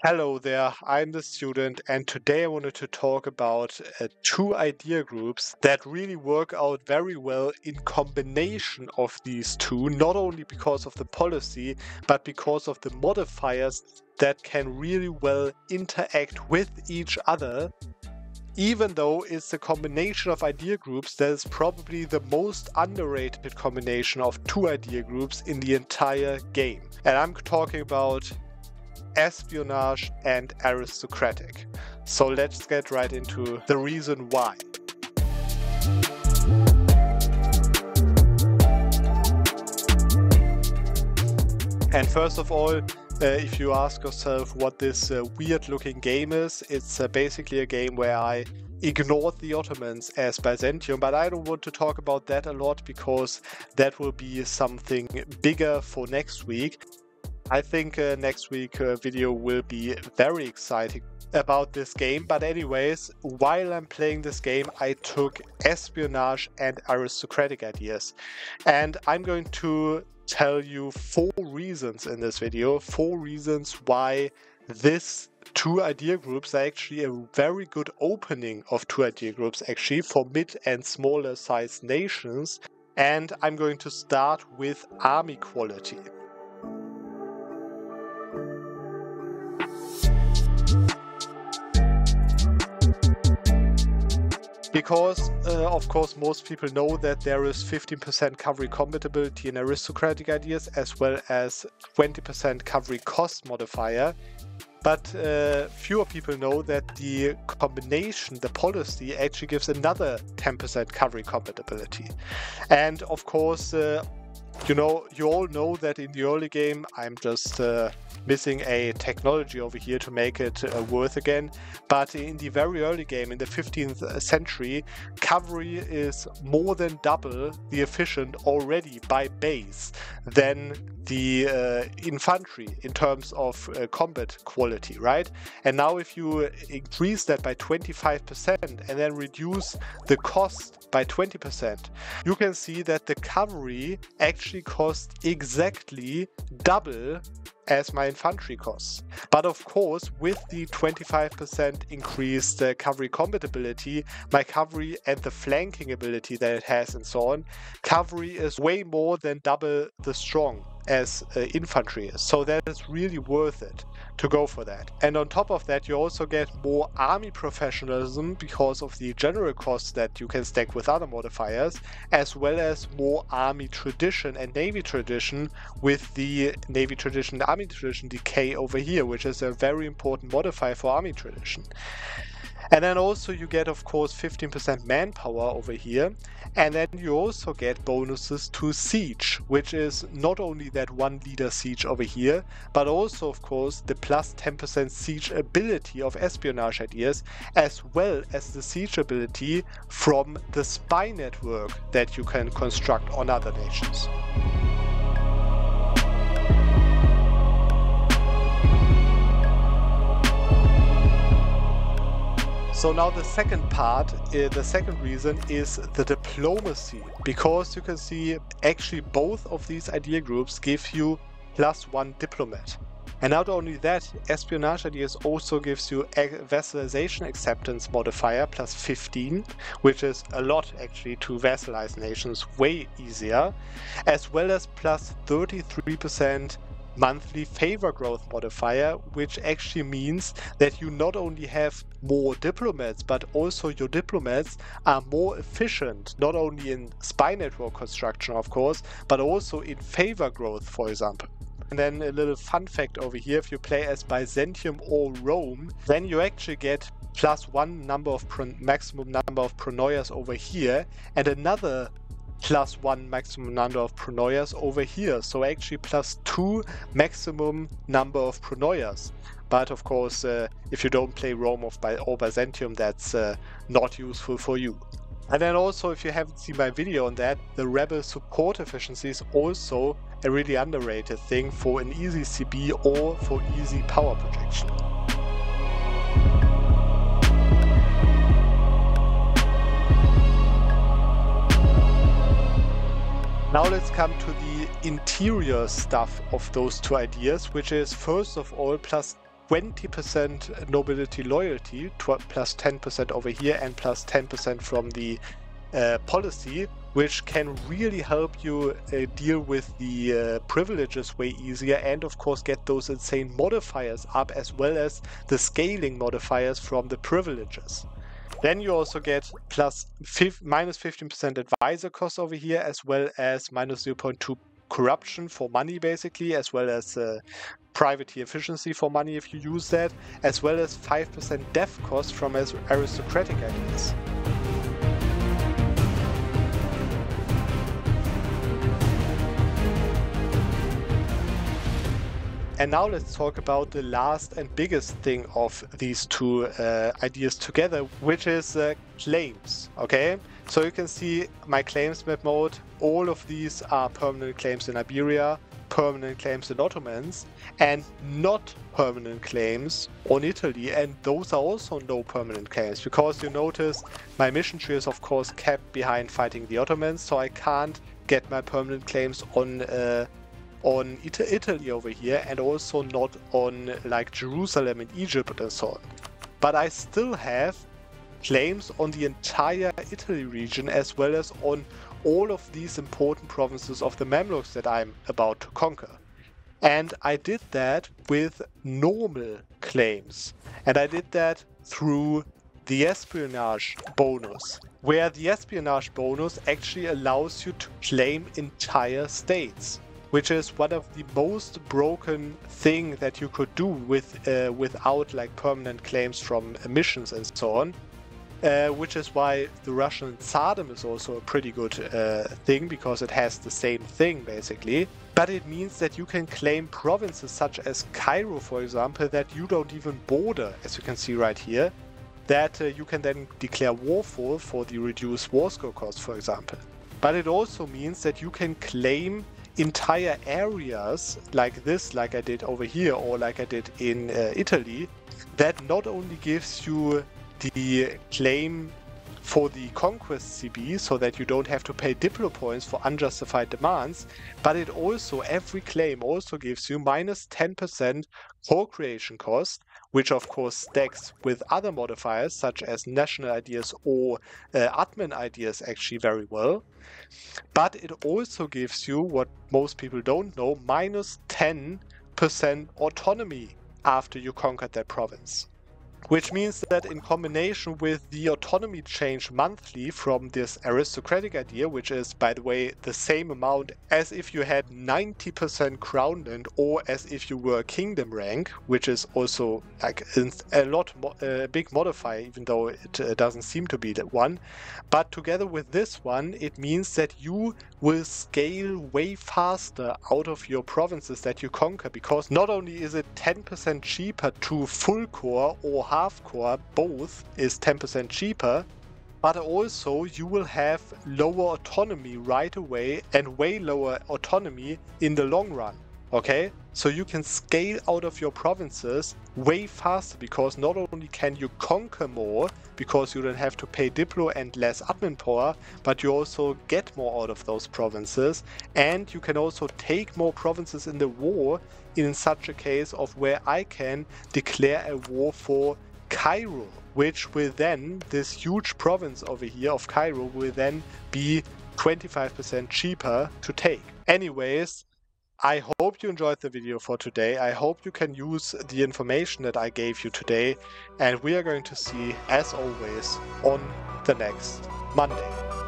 Hello there, I'm the student, and today I wanted to talk about two idea groups that really work out very well in combination of these two, not only because of the policy, but because of the modifiers that can really well interact with each other. Even though it's a combination of idea groups that is probably the most underrated combination of two idea groups in the entire game. And I'm talking about Espionage and Aristocratic. So let's get right into the reason why. And first of all, if you ask yourself what this weird looking game is, it's basically a game where I ignored the Ottomans as Byzantium, but I don't want to talk about that a lot because that will be something bigger for next week. I think next week's video will be very exciting about this game, but anyways, while I'm playing this game, I took espionage and aristocratic ideas, and I'm going to tell you 4 reasons in this video, 4 reasons why this two idea groups are actually a very good opening of two idea groups actually for mid and smaller sized nations. And I'm going to start with army quality. Because, of course, most people know that there is 15% cavalry compatibility in aristocratic ideas, as well as 20% cavalry cost modifier. But fewer people know that the combination, the policy, actually gives another 10% cavalry compatibility. And, of course, you all know that in the early game, I'm just missing a technology over here to make it worth again. But in the very early game, in the 15th century, cavalry is more than double the efficient already by base than the infantry in terms of combat quality, right? And now if you increase that by 25% and then reduce the cost by 20%, you can see that the cavalry actually costs exactly double as my infantry costs. But of course, with the 25% increased cavalry compatibility, my cavalry and the flanking ability that it has and so on, cavalry is way more than double the strong as infantry is. So that is really worth it to go for that. And on top of that, you also get more army professionalism because of the general costs that you can stack with other modifiers, as well as more army tradition and navy tradition with the navy tradition and army tradition decay over here, which is a very important modifier for army tradition. And then also you get, of course, 15% manpower over here. And then you also get bonuses to siege, which is not only that 1 leader siege over here, but also, of course, the plus 10% siege ability of espionage ideas, as well as the siege ability from the spy network that you can construct on other nations. So now the second part, the second reason is the diplomacy, because you can see actually both of these idea groups give you +1 diplomat. And not only that, espionage ideas also gives you a vassalization acceptance modifier +15, which is a lot actually to vassalize nations, way easier, as well as +33% monthly favor growth modifier, which actually means that you not only have more diplomats, but also your diplomats are more efficient, not only in spy network construction, of course, but also in favor growth, for example. And then a little fun fact over here, if you play as Byzantium or Rome, then you actually get +1 number of maximum number of pronoias over here, and another +1 maximum number of pronoias over here, so actually +2 maximum number of pronoias. But of course, if you don't play Rome or Byzantium, that's not useful for you. And then also, if you haven't seen my video on that, the rebel support efficiency is also a really underrated thing for an easy CB or for easy power projection. Now let's come to the interior stuff of those two ideas, which is first of all plus 20% nobility loyalty, plus 10% over here, and plus 10% from the policy, which can really help you deal with the privileges way easier, and of course get those insane modifiers up, as well as the scaling modifiers from the privileges. Then you also get minus 15% advisor cost over here, as well as minus 0.2 corruption for money, basically, as well as privateer efficiency for money if you use that, as well as 5% death cost from aristocratic ideas. And now let's talk about the last and biggest thing of these two ideas together, which is claims. Okay, so you can see my claims map mode. All of these are permanent claims in Iberia, permanent claims in Ottomans, and not permanent claims on Italy. And those are also no permanent claims, because you notice my mission tree is of course kept behind fighting the Ottomans, so I can't get my permanent claims on Italy over here, and also not on like Jerusalem and Egypt and so on. But I still have claims on the entire Italy region, as well as on all of these important provinces of the Mamluks that I'm about to conquer. And I did that with normal claims. And I did that through the espionage bonus, where the espionage bonus actually allows you to claim entire states, which is one of the most broken thing that you could do without like permanent claims from missions and so on. Which is why the Russian Tsardom is also a pretty good thing, because it has the same thing basically. But it means that you can claim provinces such as Cairo, for example, that you don't even border, as you can see right here, that you can then declare war for the reduced war score cost, for example. But it also means that you can claim entire areas like this, like I did over here, or like I did in Italy, that not only gives you the claim for the Conquest CB, so that you don't have to pay Diplo points for unjustified demands, but it also, every claim also gives you minus 10% core creation cost, which of course stacks with other modifiers such as national ideas or admin ideas actually very well. But it also gives you, what most people don't know, minus 10% autonomy after you conquered that province. Which means that in combination with the autonomy change monthly from this aristocratic idea, which is, by the way, the same amount as if you had 90% crownland, or as if you were kingdom rank, which is also like a big modifier, even though it doesn't seem to be that one. But together with this one, it means that you will scale way faster out of your provinces that you conquer, because not only is it 10% cheaper to full core or half core, both is 10% cheaper, but also you will have lower autonomy right away and way lower autonomy in the long run. Okay, so you can scale out of your provinces way faster, because not only can you conquer more, because you don't have to pay Diplo and less admin power, but you also get more out of those provinces, and you can also take more provinces in the war, in such a case of where I can declare a war for Cairo, which will then, this huge province over here of Cairo, will then be 25% cheaper to take. Anyways, I hope you enjoyed the video for today. I hope you can use the information that I gave you today, and we are going to see, as always, on the next Monday.